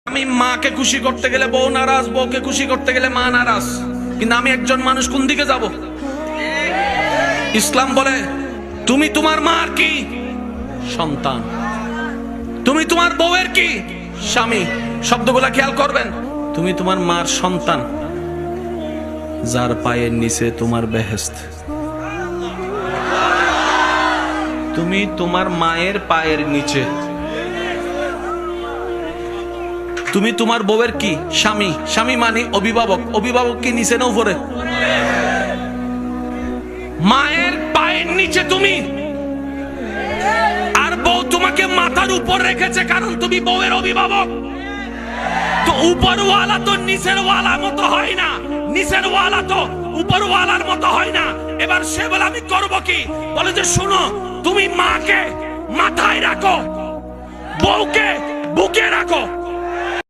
আমি মাকে খুশি করতে গেলে বউ নারাজ, বউকে খুশি করতে গেলে মা নারাজ। কিন্তু আমি একজন মানুষ, কোন দিকে যাব? ইসলাম বলে তুমি তোমার মার কি? সন্তান। তুমি তোমার বউয়ের কি? স্বামী। শব্দগুলা খেয়াল করবেন। তুমি তোমার মার সন্তান, যার পায়ের নিচে তোমার বেহেশত। তুমি তোমার মায়ের পায়ের নিচে। তুমি তোমার বউয়ের কি? স্বামী। স্বামী মানে অভিভাবক। অভিভাবক কি নিচে না উপরে? মায়ের পায়ের নিচে তুমি, আর বউ তোমাকে মাথার উপর রেখেছে, কারণ তুমি বউয়ের অভিভাবক। তো উপরওয়ালা তো নিচের ওয়ালার মতো হয় না, নিচের ওয়ালা তো উপরওয়ালার মতো হয় না। এবার সে বলে আমি করব কি? বলে যে শোনো, তুমি মাকে মাথায় রাখো, বউকে বুকে রাখো।